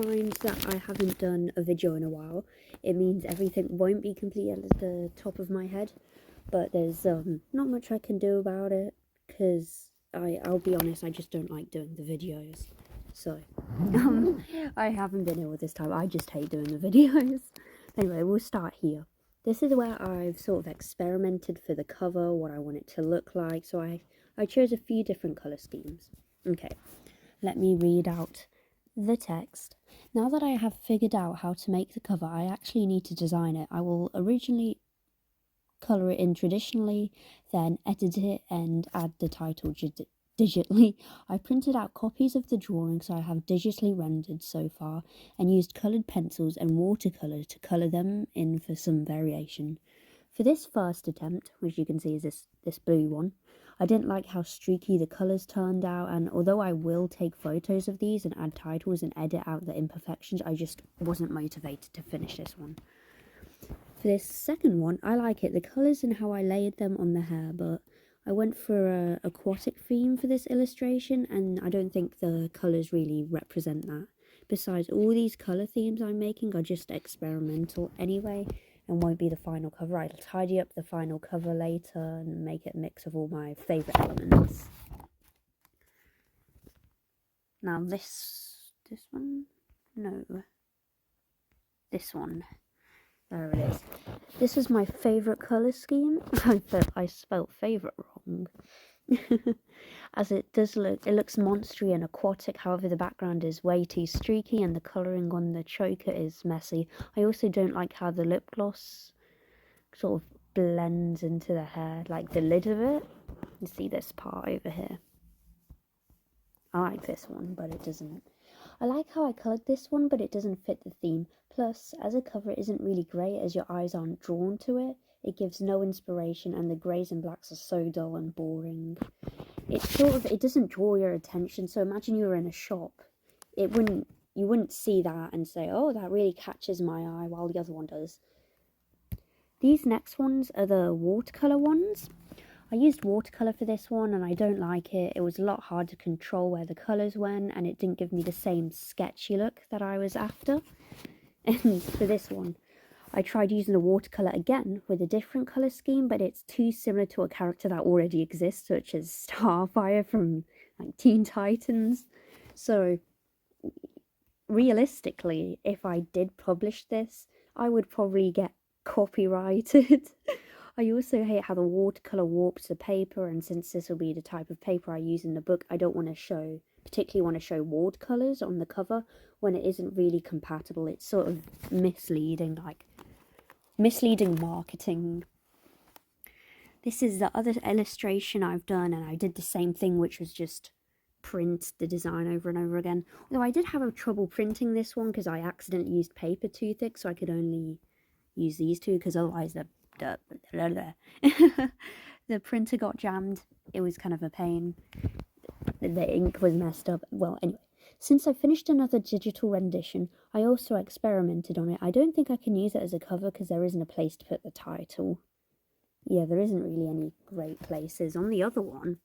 mind that I haven't done a video in a while. It means everything won't be complete at the top of my head, but there's not much I can do about it, because I'll be honest, I just don't like doing the videos. So I haven't been ill this time. I just hate doing the videos. Anyway, we'll start here. This is where I've sort of experimented for the cover, what I want it to look like. So I chose a few different colour schemes. Okay, let me read out the text. Now that I have figured out how to make the cover, I actually need to design it. I will originally colour it in traditionally, then edit it and add the title digitally. I printed out copies of the drawings I have digitally rendered so far and used coloured pencils and watercolour to colour them in for some variation. For this first attempt, which you can see is this blue one, I didn't like how streaky the colours turned out, and although I will take photos of these and add titles and edit out the imperfections, I just wasn't motivated to finish this one. For this second one, I like it, the colours and how I layered them on the hair, but I went for a aquatic theme for this illustration, and I don't think the colours really represent that. Besides, all these colour themes I'm making are just experimental anyway, and won't be the final cover. I'll tidy up the final cover later and make it a mix of all my favourite elements. Now this one? No. This one. There it is. This is my favourite colour scheme. I spelt favourite wrong. As it looks monstery and aquatic, however the background is way too streaky and the colouring on the choker is messy. I also don't like how the lip gloss sort of blends into the hair, like the lid of it. You see this part over here. I like this one, but it doesn't. I like how I coloured this one, but it doesn't fit the theme. Plus, as a cover, it isn't really great as your eyes aren't drawn to it. It gives no inspiration and the greys and blacks are so dull and boring. It doesn't draw your attention, so imagine you were in a shop. You wouldn't see that and say, oh, that really catches my eye, while the other one does. These next ones are the watercolour ones. I used watercolour for this one and I don't like it. It was a lot hard to control where the colours went and it didn't give me the same sketchy look that I was after. And for this one, I tried using the watercolour again with a different colour scheme, but it's too similar to a character that already exists, such as Starfire from like Teen Titans. So realistically, if I did publish this, I would probably get copyrighted. I also hate how the watercolour warps the paper, and since this will be the type of paper I use in the book, I don't particularly want to show watercolours on the cover when it isn't really compatible. It's sort of misleading marketing. This is the other illustration I've done, and I did the same thing, which was just print the design over and over again. Although I did have trouble printing this one because I accidentally used paper too thick, so I could only use these two because otherwise the printer got jammed. It was kind of a pain. The ink was messed up. Well, anyway, since I finished another digital rendition, I also experimented on it. I don't think I can use it as a cover because there isn't a place to put the title. Yeah, there isn't really any great places. On the other one,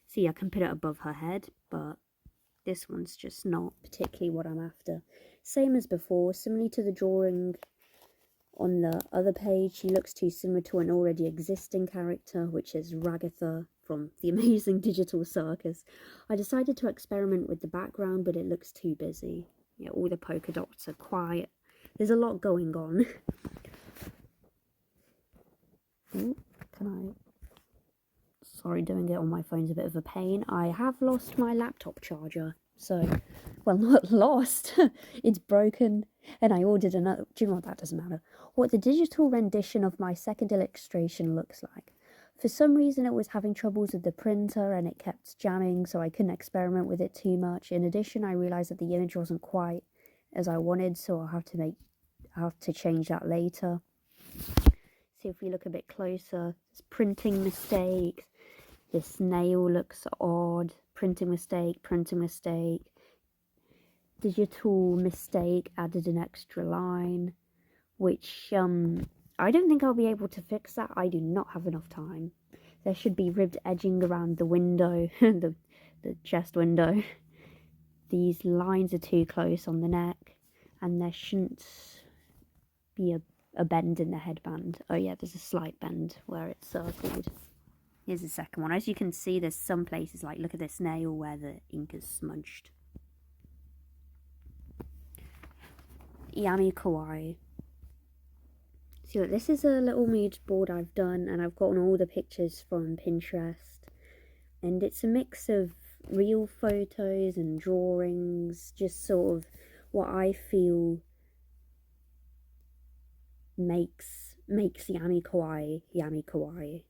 see, I can put it above her head, but this one's just not particularly what I'm after. Same as before, similarly to the drawing on the other page, she looks too similar to an already existing character, which is Ragatha from The Amazing Digital Circus. I decided to experiment with the background, but it looks too busy. Yeah, all the polka dots are quiet. There's a lot going on. Sorry, doing it on my phone's a bit of a pain. I have lost my laptop charger. So, well, not lost. It's broken. And I ordered another. Do you know what? That doesn't matter. What the digital rendition of my second illustration looks like. For some reason, it was having troubles with the printer and it kept jamming, so I couldn't experiment with it too much. In addition, I realised that the image wasn't quite as I wanted, so I'll have to change that later. See if we look a bit closer. There's printing mistakes. This nail looks odd. Printing mistake. Digital mistake, added an extra line, which I don't think I'll be able to fix that. I do not have enough time. There should be ribbed edging around the window, the chest window. These lines are too close on the neck. and there shouldn't be a bend in the headband. Oh yeah, there's a slight bend where it's circled. Here's the second one. As you can see, there's some places, like look at this nail where the ink is smudged. Yami Kawaii. So look, this is a little mood board I've done, and I've gotten all the pictures from Pinterest, and it's a mix of real photos and drawings, just sort of what I feel makes Yami Kawaii.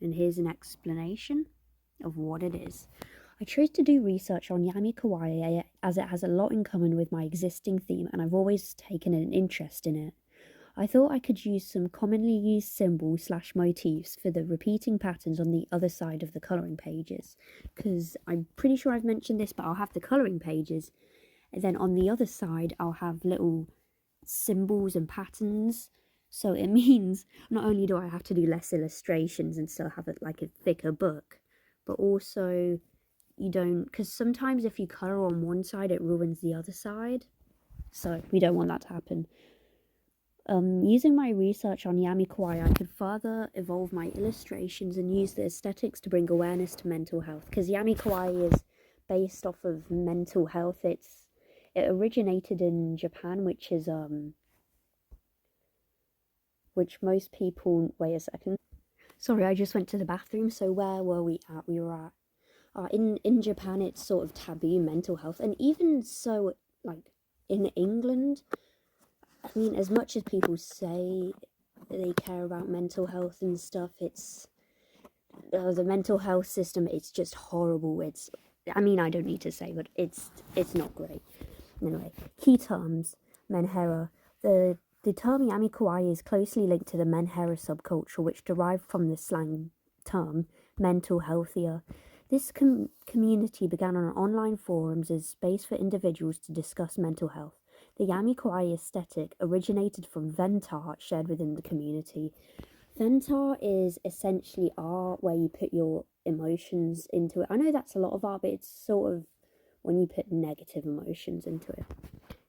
And here's an explanation of what it is. I chose to do research on Yami Kawaii as it has a lot in common with my existing theme, and I've always taken an interest in it. I thought I could use some commonly used symbols / motifs for the repeating patterns on the other side of the colouring pages, because I'm pretty sure I've mentioned this, but I'll have the colouring pages, and then on the other side I'll have little symbols and patterns. So it means not only do I have to do less illustrations and still have like a thicker book, but also you don't, because sometimes if you colour on one side it ruins the other side, so we don't want that to happen. Using my research on Yami Kawaii, I could further evolve my illustrations and use the aesthetics to bring awareness to mental health, because Yami Kawaii is based off of mental health. It originated in Japan, which is which most people, wait a second, sorry, I just went to the bathroom. So where were we at? We were at in Japan it's sort of taboo, mental health, and even so, like in England, I mean, as much as people say they care about mental health and stuff, it's the mental health system, it's just horrible. I mean, I don't need to say, but it's not great. Anyway, key terms. Menhera. The term Yami Kawaii is closely linked to the Menhera subculture, which derived from the slang term mental healthier. This community began on online forums as space for individuals to discuss mental health. The Yami Kawaii aesthetic originated from vent art shared within the community. Vent art is essentially art where you put your emotions into it. I know that's a lot of art, but it's sort of when you put negative emotions into it.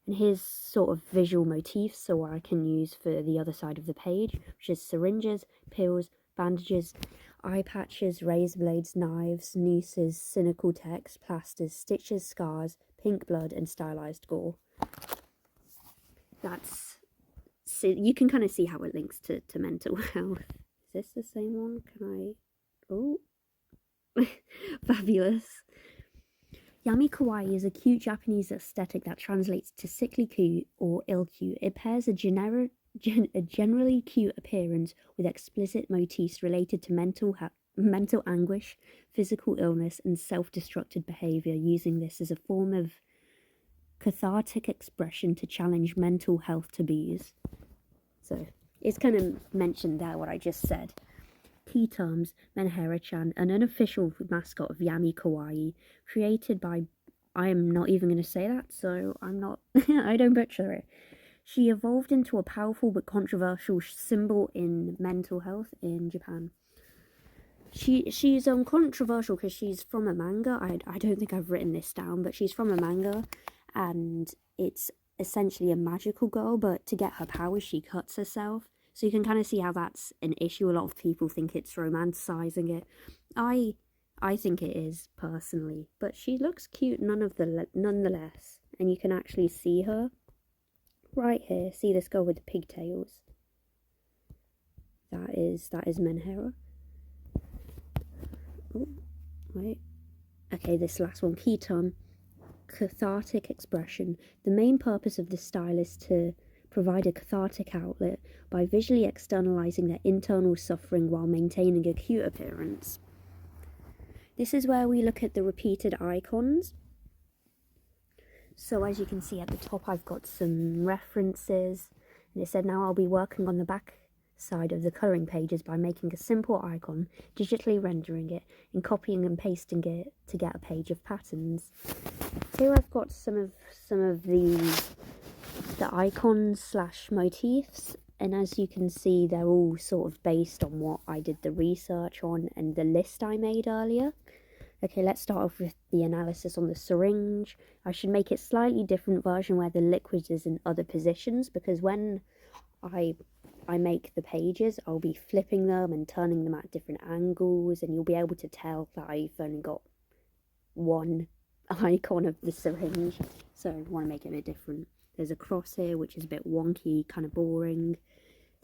And here's sort of visual motifs, so what I can use for the other side of the page, which is syringes, pills, bandages, eye patches, razor blades, knives, nooses, cynical text, plasters, stitches, scars, pink blood, and stylized gore. So you can kind of see how it links to mental health. Is this the same one? Can I? Oh, fabulous. Yami Kawaii is a cute Japanese aesthetic that translates to sickly cute or ill cute. It pairs a generally cute appearance with explicit motifs related to mental anguish, physical illness, and self-destructive behavior, using this as a form of cathartic expression to challenge mental health taboos. So it's kind of mentioned there what I just said. Key terms. Menhera-chan, an unofficial mascot of Yami Kawaii, created by, I am not even going to say that, so I'm not, I don't butcher it. She evolved into a powerful but controversial symbol in mental health in Japan. She's controversial because she's from a manga. I don't think I've written this down, but she's from a manga, and it's essentially a magical girl, but to get her powers she cuts herself. So you can kind of see how that's an issue. A lot of people think it's romanticizing it. I think it is, personally, but she looks cute nonetheless, and you can actually see her right here. See this girl with the pigtails? That is Menhera. Oh, wait. Okay, this last one, key term. Cathartic expression. The main purpose of this style is to provide a cathartic outlet by visually externalizing their internal suffering while maintaining a cute appearance. This is where we look at the repeated icons. So as you can see at the top, I've got some references, and it said now I'll be working on the back side of the colouring pages by making a simple icon, digitally rendering it, and copying and pasting it to get a page of patterns. Here I've got some of the icons / motifs, and as you can see, they're all sort of based on what I did the research on and the list I made earlier. Okay, let's start off with the analysis on the syringe. I should make it slightly different version where the liquid is in other positions, because when I make the pages, I'll be flipping them and turning them at different angles, and you'll be able to tell that I've only got one icon of the syringe, so I want to make it a bit different. There's a cross here, which is a bit wonky, kind of boring.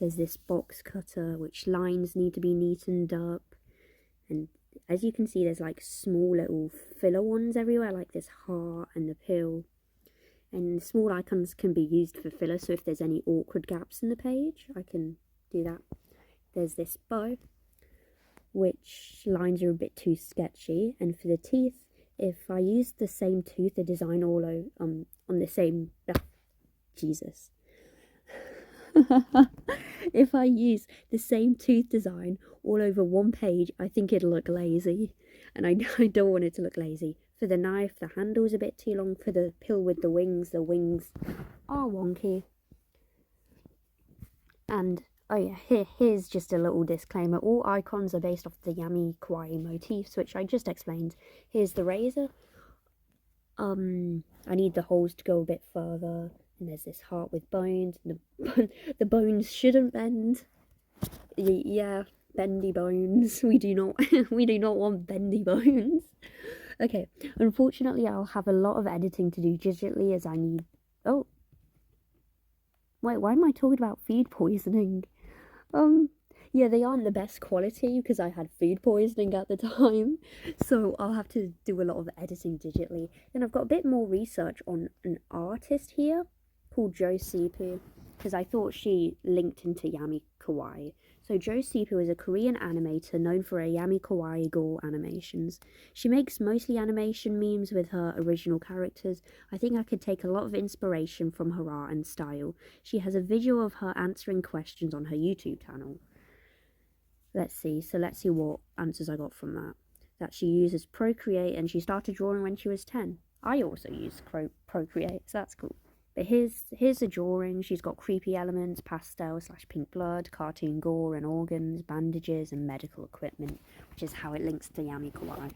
There's this box cutter, which lines need to be neatened up, and as you can see, there's like small little filler ones everywhere, like this heart and the pill. And small icons can be used for filler, so if there's any awkward gaps in the page, I can do that. There's this bow, which lines are a bit too sketchy. And for the teeth, if I use the same tooth, the design all on the same... Jesus. If I use the same tooth design all over one page, I think it'll look lazy, and I don't want it to look lazy. For the knife, the handle's a bit too long. For the pill with the wings are wonky. And oh yeah, here's just a little disclaimer. All icons are based off the Yami Kawaii motifs, which I just explained. Here's the razor. I need the holes to go a bit further. And there's this heart with bones. The bones shouldn't bend. Yeah, bendy bones. We do not want bendy bones. Okay, unfortunately I'll have a lot of editing to do digitally, as I need... Oh. Wait, why am I talking about food poisoning? Yeah, they aren't the best quality because I had food poisoning at the time. So I'll have to do a lot of editing digitally. Then I've got a bit more research on an artist here called Jo Sipu, because I thought she linked into Yami Kawaii. So Jo Sipu is a Korean animator known for her Yami Kawaii gore animations. She makes mostly animation memes with her original characters. I think I could take a lot of inspiration from her art and style. She has a video of her answering questions on her YouTube channel. Let's see what answers I got from that. That she uses Procreate, and she started drawing when she was 10. I also use Procreate, so that's cool. But here's a drawing. She's got creepy elements, pastel/pink blood, cartoon gore and organs, bandages and medical equipment, which is how it links to Yami Kawaii.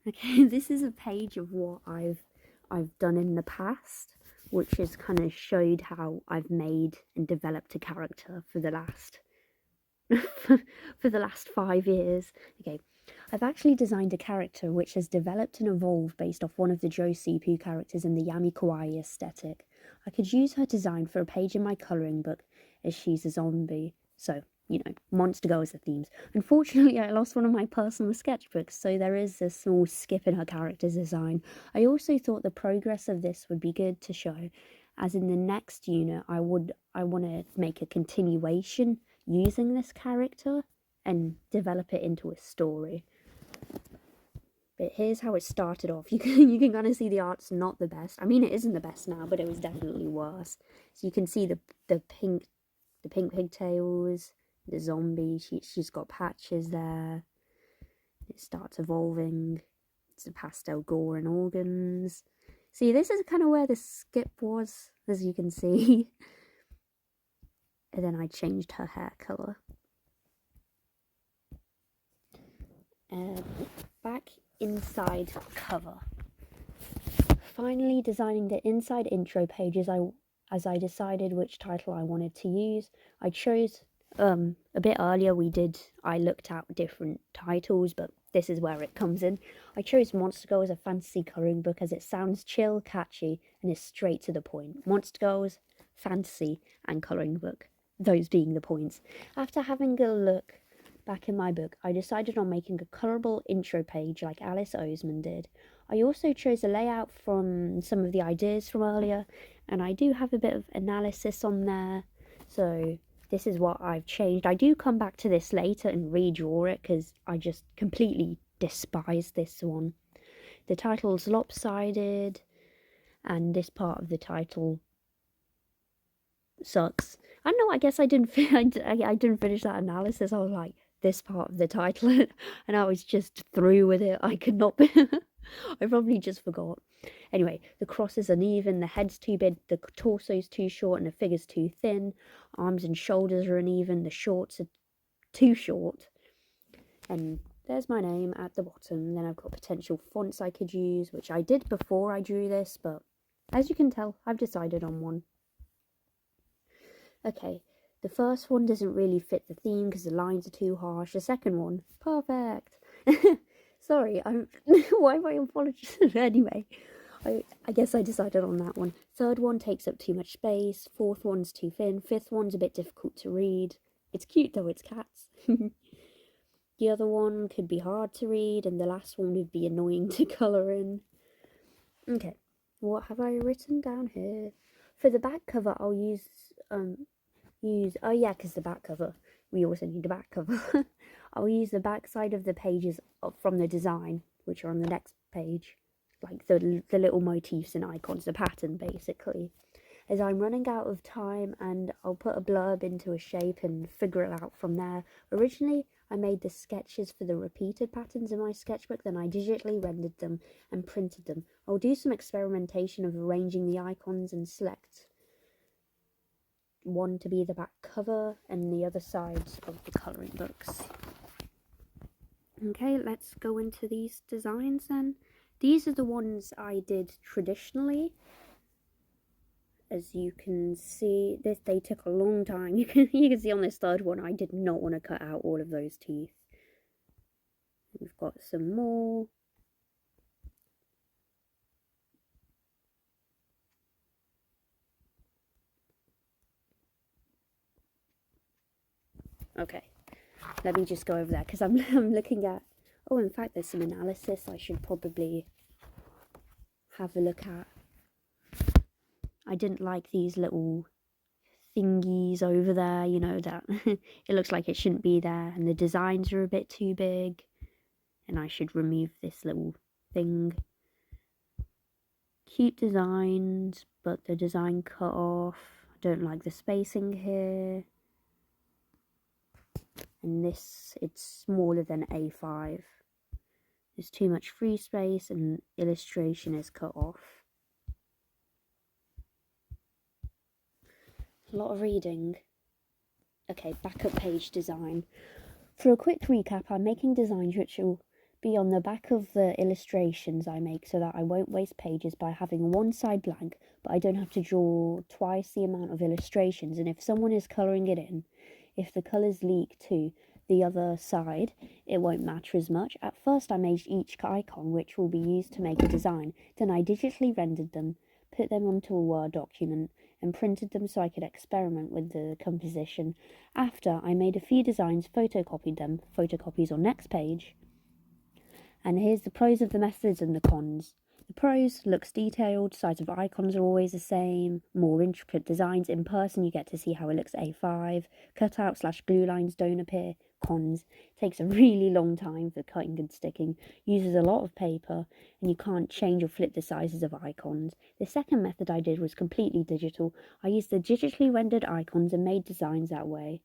Okay, this is a page of what I've done in the past, which has kind of showed how I've made and developed a character for the last for the last 5 years. Okay, I've actually designed a character which has developed and evolved based off one of the Jo Sipu characters in the Yami Kawaii aesthetic. I could use her design for a page in my colouring book, as she's a zombie, so, you know, Monster Girl is the themes. Unfortunately, I lost one of my personal sketchbooks, so there is a small skip in her character's design. I also thought the progress of this would be good to show, as in the next unit I want to make a continuation using this character and develop it into a story. But here's how it started off. You can kind of see the art's not the best. I mean, it isn't the best now, but it was definitely worse. So you can see the pink pigtails, the zombie. She's got patches there. It starts evolving. It's a pastel gore and organs. See, this is kind of where the skip was, as you can see. And then I changed her hair colour. Back inside cover. Finally designing the inside intro pages as I decided which title I wanted to use. I chose a bit earlier I looked at different titles, but this is where it comes in. I chose Monster Girl as a fantasy colouring book as it sounds chill, catchy, and is straight to the point. Monster Girls, fantasy, and colouring book. Those being the points. After having a look back in my book, I decided on making a colourable intro page like Alice Oseman did. I also chose a layout from some of the ideas from earlier, and I do have a bit of analysis on there, so this is what I've changed. I do come back to this later and redraw it because I just completely despise this one. The title's lopsided, and this part of the title sucks. I don't know, I guess I didn't finish that analysis. I was like, this part of the title, and I was just through with it. I could not be I probably just forgot. Anyway, the cross is uneven, the head's too big, the torso's too short, and the figure's too thin. Arms and shoulders are uneven, the shorts are too short. and there's my name at the bottom. Then I've got potential fonts I could use, which I did before I drew this, but as you can tell, I've decided on one. Okay, the first one doesn't really fit the theme because the lines are too harsh. The second one, perfect. Sorry, why am I apologizing? Anyway, I guess I decided on that one. Third one takes up too much space. Fourth one's too thin. Fifth one's a bit difficult to read. It's cute though, it's cats. The other one could be hard to read, and the last one would be annoying to colour in. Okay, what have I written down here? For the back cover, I'll use, oh yeah, because the back cover, we also need the back cover. I'll use the back side of the pages from the design, which are on the next page. Like the little motifs and icons, the pattern basically. As I'm running out of time, and I'll put a blurb into a shape and figure it out from there. Originally, I made the sketches for the repeated patterns in my sketchbook, then I digitally rendered them and printed them. I'll do some experimentation of arranging the icons and select one to be the back cover and the other sides of the colouring books. Okay, let's go into these designs then. These are the ones I did traditionally. As you can see, they took a long time. You can see on this third one, I did not want to cut out all of those teeth. We've got some more. Okay, let me just go over that because I'm looking at. Oh, in fact, there's some analysis I should probably have a look at. I didn't like these little thingies over there, you know, that it looks like it shouldn't be there, and the designs are a bit too big, and I should remove this little thing. Cute designs, but the design cut off. I don't like the spacing here. And this, it's smaller than A5. There's too much free space and illustration is cut off. A lot of reading. Okay, backup page design. For a quick recap, I'm making designs which will be on the back of the illustrations I make so that I won't waste pages by having one side blank, but I don't have to draw twice the amount of illustrations. And if someone is colouring it in, if the colours leak to the other side, it won't matter as much. At first I made each icon which will be used to make a design, then I digitally rendered them, put them onto a Word document and printed them so I could experiment with the composition. After, I made a few designs, photocopied them, photocopies on next page. And here's the pros of the methods and the cons. The pros: looks detailed, size of icons are always the same, more intricate designs. In person you get to see how it looks A5, cutout/glue lines don't appear. Cons: takes a really long time for cutting and sticking, uses a lot of paper, and you can't change or flip the sizes of icons. The second method I did was completely digital. I used the digitally rendered icons and made designs that way.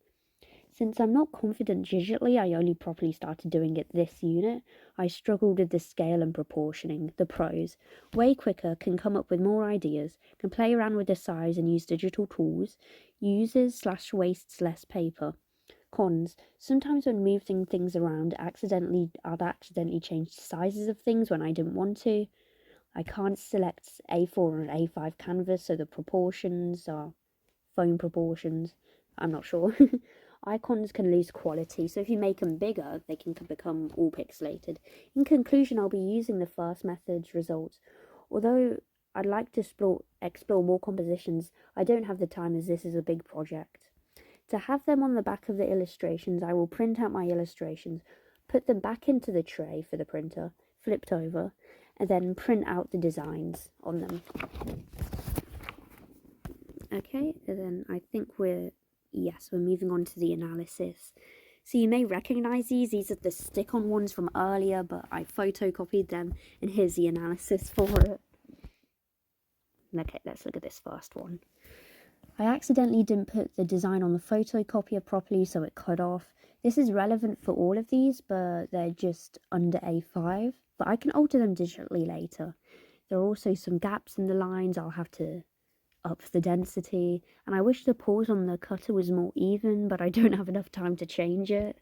Since I'm not confident digitally, I only properly started doing it this unit. I struggled with the scale and proportioning. The pros: way quicker, can come up with more ideas, can play around with the size and use digital tools, uses/wastes less paper. Cons: sometimes when moving things around, I've accidentally changed sizes of things when I didn't want to. I can't select A4 or A5 canvas, so the proportions are phone proportions. I'm not sure. Icons can lose quality, so if you make them bigger, they can become all pixelated. In conclusion, I'll be using the first method's results. Although I'd like to explore more compositions, I don't have the time as this is a big project. To have them on the back of the illustrations, I will print out my illustrations, put them back into the tray for the printer, flipped over, and then print out the designs on them. Okay, and then I think we're moving on to the analysis. So you may recognize these are the stick-on ones from earlier, but I photocopied them, and here's the analysis for it. Okay, let's look at this first one. I accidentally didn't put the design on the photocopier properly, so it cut off. This is relevant for all of these, but they're just under A5, but I can alter them digitally later. There are also some gaps in the lines. I'll have to up the density, and I wish the pores on the cutter was more even, but I don't have enough time to change it.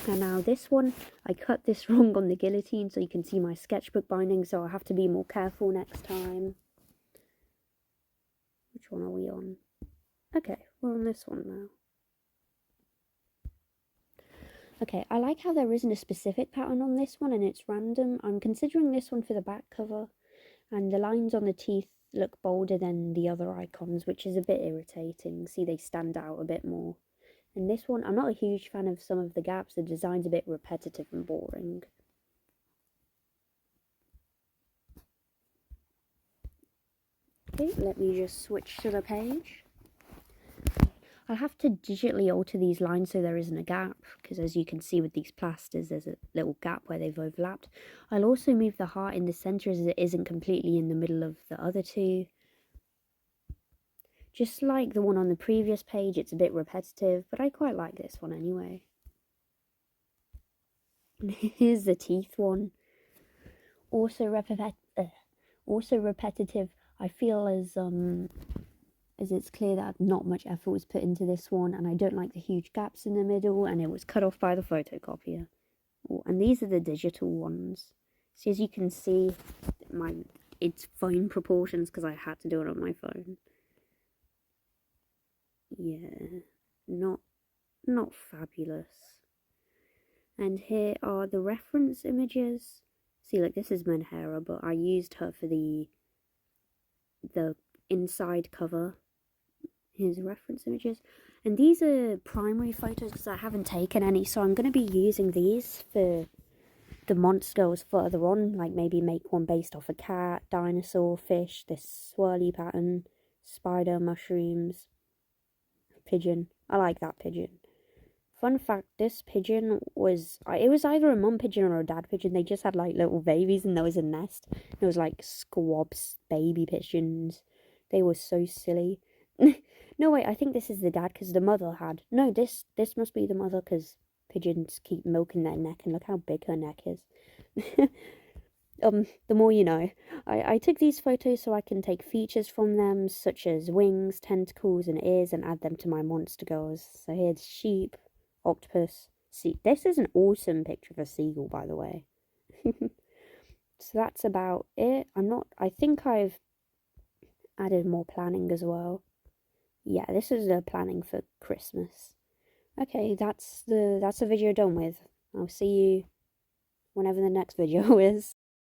And now this one, I cut this wrong on the guillotine, so you can see my sketchbook binding, so I'll have to be more careful next time. Which one are we on? Okay, we're on this one now. Okay, I like how there isn't a specific pattern on this one and it's random. I'm considering this one for the back cover, and the lines on the teeth look bolder than the other icons, which is a bit irritating. See, they stand out a bit more. And this one, I'm not a huge fan of some of the gaps. The design's a bit repetitive and boring. Okay, let me just switch to the page. I'll have to digitally alter these lines so there isn't a gap, because as you can see with these plasters, there's a little gap where they've overlapped. I'll also move the heart in the centre as it isn't completely in the middle of the other two. Just like the one on the previous page, it's a bit repetitive, but I quite like this one anyway. Here's the teeth one. Also repetitive. I feel as it's clear that not much effort was put into this one, and I don't like the huge gaps in the middle, and it was cut off by the photocopier. Oh, and these are the digital ones. So as you can see, it's phone proportions because I had to do it on my phone. Yeah, not fabulous. And here are the reference images. See, like this is Menhera, but I used her for the inside cover. Here's the reference images. And these are primary photos because I haven't taken any, so I'm going to be using these for the monsters further on, like maybe make one based off a cat, dinosaur, fish, this swirly pattern, spider, mushrooms, pigeon. I like that pigeon. Fun fact, this pigeon was either a mum pigeon or a dad pigeon. They just had like little babies and there was a nest. There was like squabs, baby pigeons. They were so silly. No, wait, I think this is the dad because the mother had. No, this must be the mother because pigeons keep milking their neck and look how big her neck is. The more you know. I took these photos so I can take features from them, such as wings, tentacles, and ears, and add them to my monster girls. So here's sheep, octopus. See, this is an awesome picture of a seagull, by the way. So that's about it. I think I've added more planning as well. Yeah, this is the planning for Christmas. Okay, that's the video done with. I'll see you whenever the next video is.